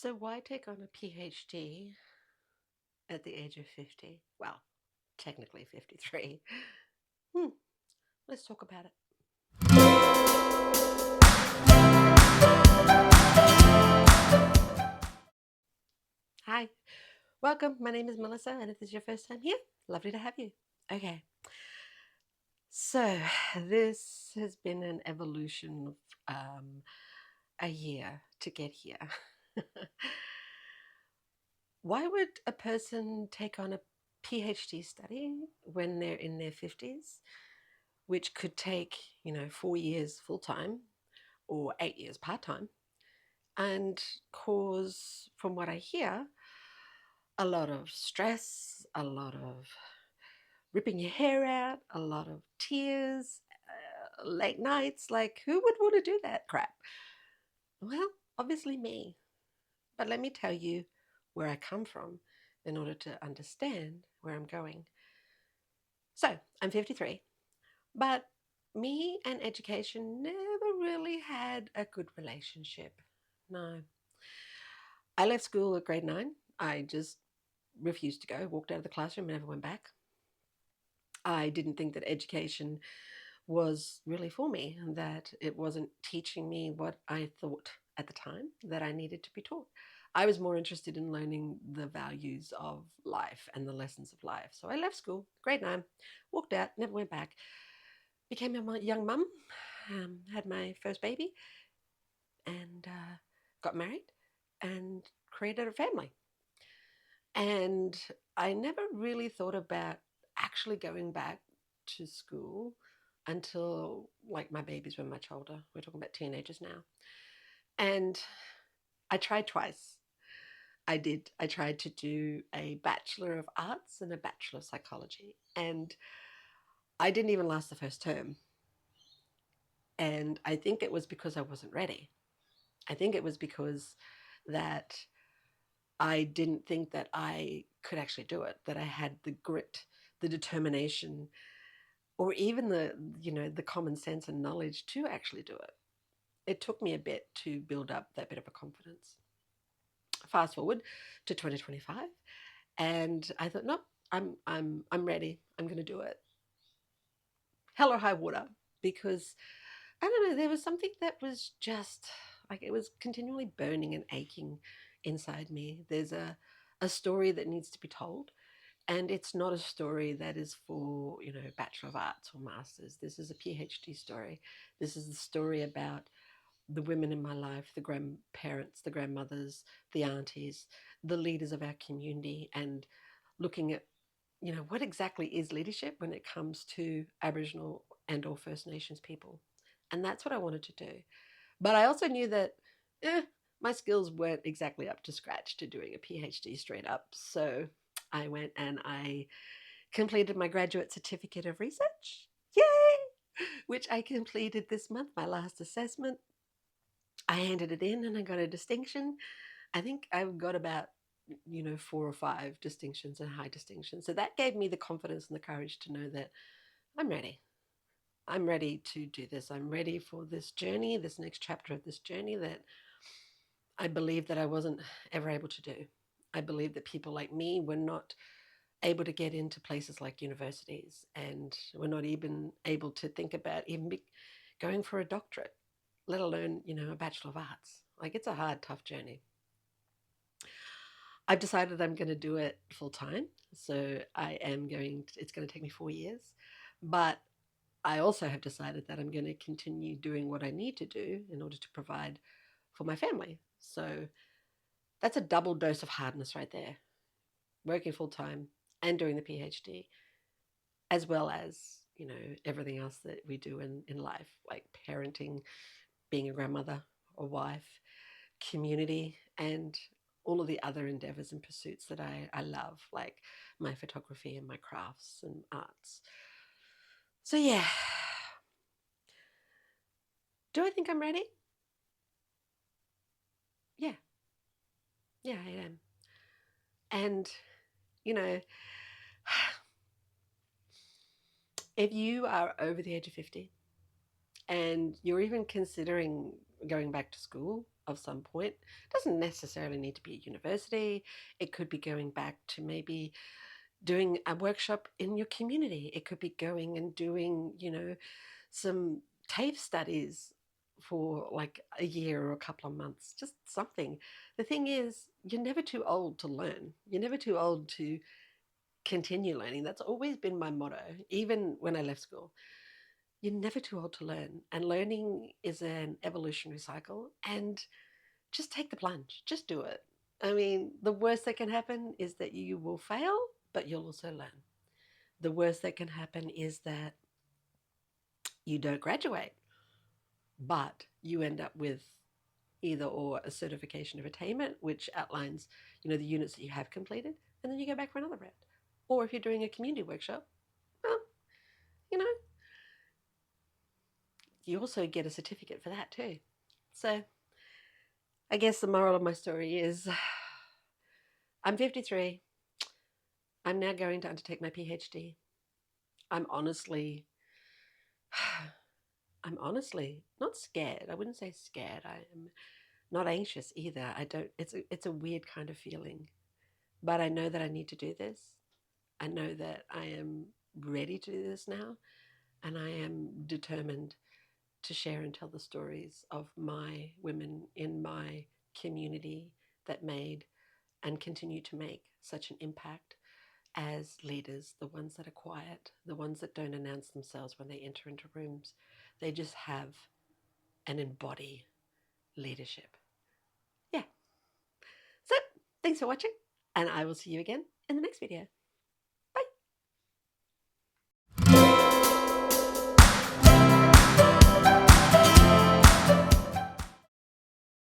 So why take on a PhD at the age of 50? Well, technically 53. Hmm, let's talk about it. Hi, welcome. My name is Melissa, and if this is your first time here, lovely to have you. Okay, so this has been an evolution of a year to get here. Why would a person take on a PhD study when they're in their 50s, which could take, 4 years full time or 8 years part time, and cause, from what I hear, a lot of stress, a lot of ripping your hair out, a lot of tears, late nights? Like, who would want to do that crap? Well, obviously me. But let me tell you where I come from in order to understand where I'm going. So, I'm 53, but me and education never really had a good relationship. No. I left school at grade 9. I just refused to go, walked out of the classroom, and never went back. I didn't think that education was really for me, and that it wasn't teaching me what I thought at the time that I needed to be taught. I was more interested in learning the values of life and the lessons of life. So I left school, grade 9, walked out, never went back, became a young mum, had my first baby, and got married and created a family. And I never really thought about actually going back to school until like my babies were much older. We're talking about teenagers now. And I tried twice. I did. I tried to do a Bachelor of Arts and a Bachelor of Psychology. And I didn't even last the first term. And I think it was because I wasn't ready. I think it was because that I didn't think that I could actually do it, that I had the grit, the determination, or even the common sense and knowledge to actually do it. It took me a bit to build up that bit of a confidence. Fast forward to 2025, and I thought, nope, I'm ready. I'm going to do it. Hell or high water, because I don't know, there was something that was just like it was continually burning and aching inside me. There's a story that needs to be told. And it's not a story that is for, Bachelor of Arts or Masters. This is a PhD story. This is the story about the women in my life, the grandparents, the grandmothers, the aunties, the leaders of our community, and looking at, what exactly is leadership when it comes to Aboriginal and or First Nations people. And that's what I wanted to do. But I also knew that my skills weren't exactly up to scratch to doing a PhD straight up. So I went and I completed my graduate certificate of research. Yay! Which I completed this month, my last assessment. I handed it in and I got a distinction. I think I've got about 4 or 5 distinctions and high distinctions. So that gave me the confidence and the courage to know that I'm ready. I'm ready to do this. I'm ready for this journey, this next chapter of this journey that I believe that I wasn't ever able to do. I believe that people like me were not able to get into places like universities, and we're not even able to think about even going for a doctorate, let alone, a Bachelor of Arts. Like, it's a hard, tough journey. I've decided I'm going to do it full time. So it's going to take me 4 years. But I also have decided that I'm going to continue doing what I need to do in order to provide for my family. So that's a double dose of hardness right there, working full time and doing the PhD, as well as, everything else that we do in life, like parenting, being a grandmother, a wife, community, and all of the other endeavors and pursuits that I love, like my photography and my crafts and arts. So, yeah, do I think I'm ready? Yeah, yeah, I am. And, you know, if you are over the age of 50 and you're even considering going back to school of some point. It doesn't necessarily need to be a university. It could be going back to maybe doing a workshop in your community. It could be going and doing, some TAFE studies for like a year or a couple of months, just something. The thing is, you're never too old to learn. You're never too old to continue learning. That's always been my motto, even when I left school. You're never too old to learn. And learning is an evolutionary cycle. And just take the plunge, just do it. I mean, the worst that can happen is that you will fail, but you'll also learn. The worst that can happen is that you don't graduate, but you end up with either or a certification of attainment, which outlines, the units that you have completed, and then you go back for another round. Or if you're doing a community workshop, well, you know, you also get a certificate for that too. So I guess the moral of my story is I'm 53. I'm now going to undertake my PhD. I'm honestly, I'm honestly not scared. I wouldn't say scared. I am not anxious either. I don't. It's a weird kind of feeling, but I know that I need to do this. I know that I am ready to do this now, and I am determined to share and tell the stories of my women in my community that made and continue to make such an impact as leaders, the ones that are quiet, the ones that don't announce themselves when they enter into rooms. They just have and embody leadership. Yeah. So thanks for watching, and I will see you again in the next video.